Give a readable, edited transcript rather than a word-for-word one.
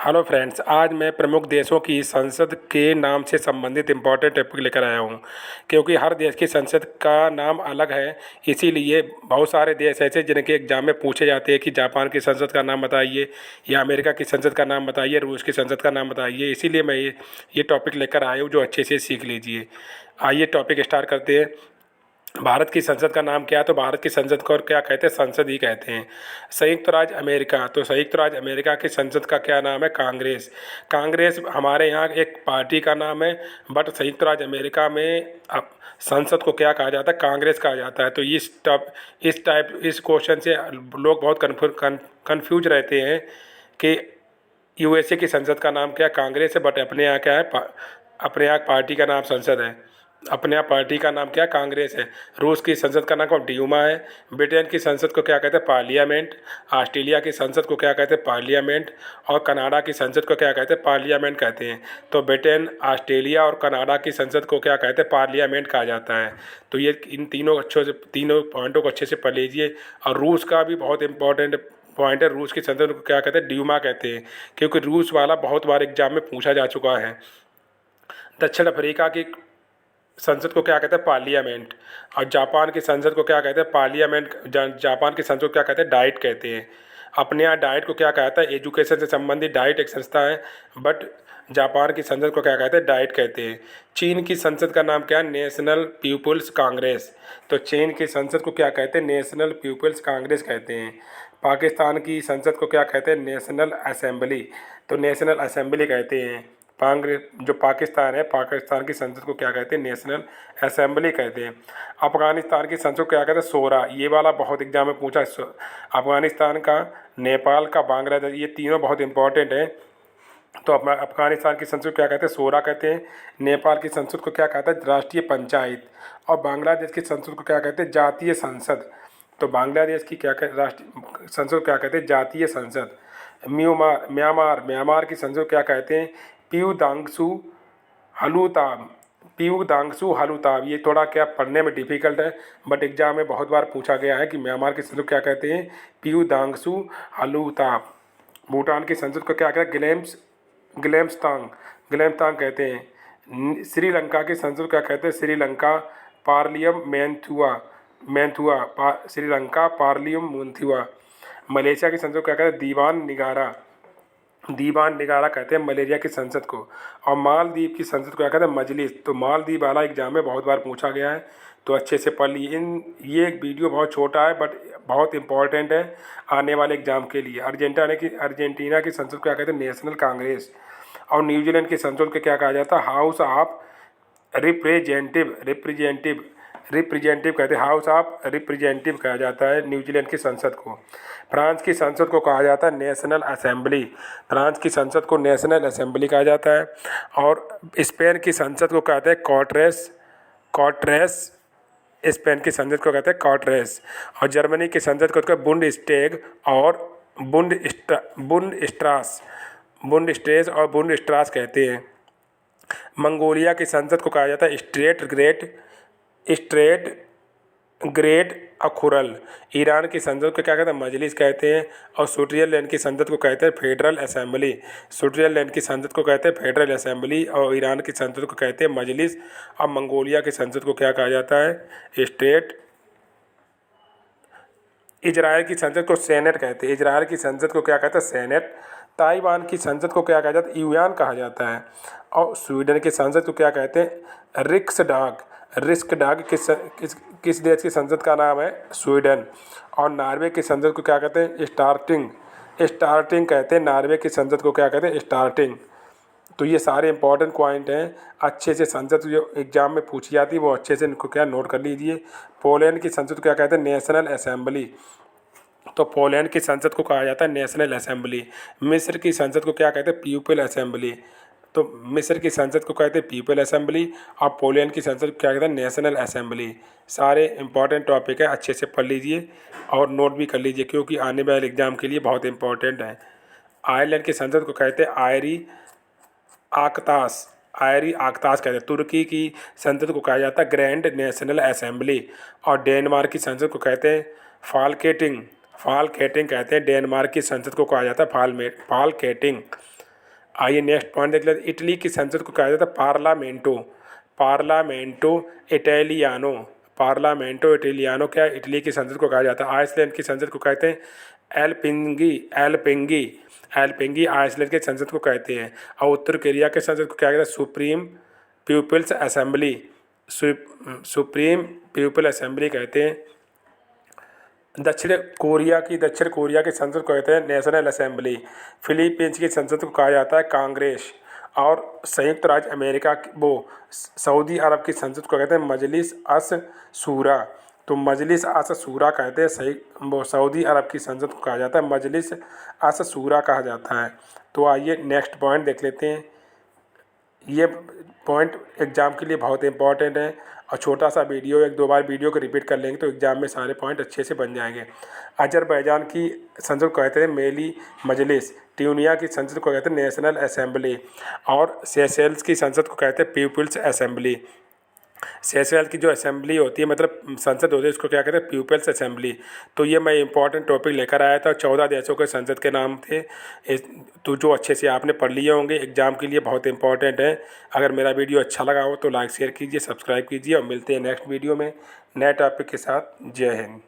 Hello friends, आज मैं प्रमुख देशों की संसद के नाम से संबंधित इम्पोर्टेंट टॉपिक लेकर आया हूँ। क्योंकि हर देश की संसद का नाम अलग है, इसीलिए बहुत सारे देश ऐसे जिनके एग्जाम में पूछे जाते हैं कि जापान की संसद का नाम बताइए, या अमेरिका की संसद का नाम बताइए, रूस की संसद का नाम बताइए। इसीलिए मैं ये टॉपिक लेकर आया हूँ, जो अच्छे से सीख लीजिए। आइए टॉपिक स्टार्ट करते हैं। भारत की संसद का नाम क्या है? तो भारत की संसद को और क्या कहते हैं? संसद ही कहते हैं। संयुक्त राज्य अमेरिका, तो संयुक्त राज्य अमेरिका की संसद का क्या नाम है? कांग्रेस। कांग्रेस हमारे यहाँ एक पार्टी का नाम है, बट संयुक्त राज्य अमेरिका में अब संसद को क्या कहा जाता है? कांग्रेस कहा जाता है। तो इस क्वेश्चन से लोग बहुत कन्फ्यूज रहते हैं कि यूएसए की संसद का नाम क्या है? कांग्रेस है, बट अपने यहाँ क्या है? अपने यहाँ पार्टी का नाम संसद है। अपने यहाँ पार्टी का नाम क्या है? कांग्रेस है। रूस की संसद का नाम क्या? ड्यूमा है। ब्रिटेन की संसद को क्या कहते हैं? पार्लियामेंट। ऑस्ट्रेलिया की संसद को क्या कहते हैं? पार्लियामेंट। और कनाडा की संसद को क्या कहते हैं? पार्लियामेंट कहते हैं। तो ब्रिटेन, ऑस्ट्रेलिया और कनाडा की संसद को क्या कहते हैं? पार्लियामेंट कहा जाता है। तो ये इन तीनों पॉइंटों को अच्छे से पढ़ लीजिए। और रूस का भी बहुत इंपॉर्टेंट पॉइंट है। रूस की संसद को क्या कहते हैं? ड्यूमा कहते हैं, क्योंकि रूस वाला बहुत बार एग्जाम में पूछा जा चुका है। दक्षिण अफ्रीका की संसद को क्या कहते हैं? पार्लियामेंट। और जापान की संसद को क्या कहते हैं? पार्लियामेंट। जापान की संसद को क्या कहते हैं? डाइट कहते हैं। अपने यहाँ डाइट को क्या कहता है? एजुकेशन से संबंधित डाइट एक संस्था है, बट जापान की संसद को क्या कहते हैं? डाइट कहते हैं। चीन की संसद का नाम क्या है? National People's Congress. तो चीन की संसद को क्या कहते हैं? नेशनल पीपुल्स कांग्रेस कहते हैं। पाकिस्तान की संसद को क्या कहते हैं? National assembly. तो नेशनल असेंबली कहते हैं। जो पाकिस्तान है, पाकिस्तान की संसद को क्या कहते हैं? नेशनल असेंबली कहते हैं। अफगानिस्तान की संसद को क्या कहते हैं? शोरा। ये वाला बहुत एग्जाम में पूछा है। अफगानिस्तान का, नेपाल का, बांग्लादेश, ये तीनों बहुत इंपॉर्टेंट हैं। तो अपना अफगानिस्तान की संसद को क्या कहते हैं? शोरा कहते हैं। नेपाल की संसद को क्या कहता है? राष्ट्रीय पंचायत। और बांग्लादेश की संसद को क्या कहते हैं? जातीय संसद। तो बांग्लादेश की क्या कहते? राष्ट्रीय संसद को क्या कहते हैं? जातीय संसद। म्यांमार की संसद को क्या कहते हैं? प्यूदांगसू हलूताब। प्यूदांगसू हलूताब। ये थोड़ा क्या पढ़ने में डिफिकल्ट है, बट एग्जाम में बहुत बार पूछा गया है कि म्यांमार की संसद को क्या कहते हैं? प्यूदांगसू हलूताब। भूटान की संसद को क्या कहते हैं? ग्लेम्स्तांग कहते हैं। श्रीलंका की संसद को क्या कहते हैं? श्रीलंका श्रीलंका पार्लियम मेंथुआ। मलेशिया की संसद को क्या कहते हैं? दीवान निगारा कहते हैं मलेशिया की संसद को। और मालदीव की संसद को क्या कहते हैं? मजलिस। तो मालदीव वाला एग्जाम में बहुत बार पूछा गया है, तो अच्छे से पढ़ लीजिए। ये एक वीडियो बहुत छोटा है, बट बहुत इंपॉर्टेंट है आने वाले एग्जाम के लिए। अर्जेंटीना की संसद को क्या कहते हैं? नेशनल कांग्रेस। और न्यूजीलैंड की संसद को क्या कहा जाता है? हाउस ऑफ रिप्रेजेंटेटिव कहते हैं। हाउस ऑफ रिप्रेजेंटेटिव कहा जाता है न्यूजीलैंड की संसद को। फ्रांस की संसद को कहा जाता है नेशनल असेंबली। फ्रांस की संसद को नेशनल असेंबली कहा जाता है। और स्पेन की संसद को कहते हैं कॉर्ट्रेस। स्पेन की संसद को कहते हैं कॉर्ट्रेस। और जर्मनी की संसद को कहते हैं बुंडस्टैग और बुंडस्ट्रेस और बुंडस्ट्रास कहते हैं। मंगोलिया की संसद को कहा जाता है स्ट्रेट ग्रेट अखुरल। ईरान की संसद को क्या कहते हैं? मजलिस कहते हैं। और स्विट्जरलैंड की संसद को कहते हैं फेडरल असेंबली। स्विट्जरलैंड की संसद को कहते हैं फेडरल असेंबली। और ईरान की संसद को कहते हैं मजलिस। और मंगोलिया की संसद को क्या कहा जाता है? स्टेट। इजराइल की संसद को सेनेट कहते हैं। इजराइल की संसद को क्या कहते हैं? सेनेट। ताइवान की संसद को क्या कहा जाता है? युआन कहा जाता है। और स्वीडन की संसद को क्या कहते हैं? रिक्सडाग किस देश की संसद का नाम है? स्वीडन। और नॉर्वे की संसद को क्या कहते हैं? स्टार्टिंग कहते हैं। नॉर्वे की संसद को क्या कहते हैं? स्टार्टिंग। तो ये सारे इंपॉर्टेंट पॉइंट हैं। अच्छे से संसद जो एग्जाम में पूछी जाती है वो अच्छे से इनको क्या नोट कर लीजिए। पोलैंड की संसद को क्या कहते हैं? National assembly. तो पोलैंड की संसद को कहा जाता है नेशनल असेंबली। मिस्र की संसद को क्या कहते हैं? People assembly. तो मिस्र की संसद को कहते हैं पीपल असेंबली। और पोलैंड की संसद को क्या कहते हैं? National assembly. सारे इंपॉर्टेंट टॉपिक हैं, अच्छे से पढ़ लीजिए और नोट भी कर लीजिए, क्योंकि आने वाले एग्जाम के लिए बहुत इंपॉर्टेंट है। आयरलैंड की संसद को कहते हैं आयरी आक्तास कहते हैं। तुर्की की संसद को कहा जाता है ग्रैंड नेशनल असेंबली। और डेनमार्क की संसद को कहते हैं फालकेटिंग कहते हैं। डेनमार्क की संसद को कहा जाता है फालकेटिंग। आइए नेक्स्ट पॉइंट देख लेते हैं। इटली की संसद को कहा जाता है पार्लामेंटो, पार्लामेंटो इटालियानो, पार्लामेंटो इटालियानो क्या है, इटली की संसद को कहा जाता है। आइसलैंड की संसद को कहते हैं एलपिंगी, एलपिंगी, एलपिंगी आइसलैंड की संसद को कहते हैं। और उत्तर कोरिया की संसद को क्या कहते हैं, Supreme People's Assembly, Supreme People Assembly कहते हैं। दक्षिण कोरिया की संसद को कहते हैं नेशनल असेंबली। फिलीपींस की संसद को कहा जाता है कांग्रेस। और संयुक्त राज्य अमेरिका सऊदी अरब की संसद को कहते हैं मजलिस अस शूरा। तो मजलिस अस शूरा कहते हैं, सही वो सऊदी अरब की संसद को कहा जाता है मजलिस अस शूरा कहा जाता है। तो आइए नेक्स्ट पॉइंट देख लेते हैं। ये पॉइंट एग्ज़ाम के लिए बहुत इंपॉर्टेंट है और छोटा सा वीडियो, एक दो बार वीडियो को रिपीट कर लेंगे तो एग्ज़ाम में सारे पॉइंट अच्छे से बन जाएंगे। अजरबैजान की संसद को कहते हैं मेली मजलिस। ट्यूनिया की संसद को कहते हैं नेशनल असेंबली। और सेशेल्स की संसद को कहते हैं पीपल्स असेंबली। सेशेल्स की जो असेंबली होती है, मतलब संसद होती है, उसको क्या कहते हैं, पीपल्स असेंबली। तो ये मैं इंपॉर्टेंट टॉपिक लेकर आया था। 14 देशों के संसद के नाम थे, तो जो अच्छे से आपने पढ़ लिए होंगे, एग्ज़ाम के लिए बहुत इंपॉर्टेंट है। अगर मेरा वीडियो अच्छा लगा हो तो लाइक शेयर कीजिए, सब्सक्राइब कीजिए और मिलते हैं नेक्स्ट वीडियो में नए टॉपिक के साथ। जय हिंद।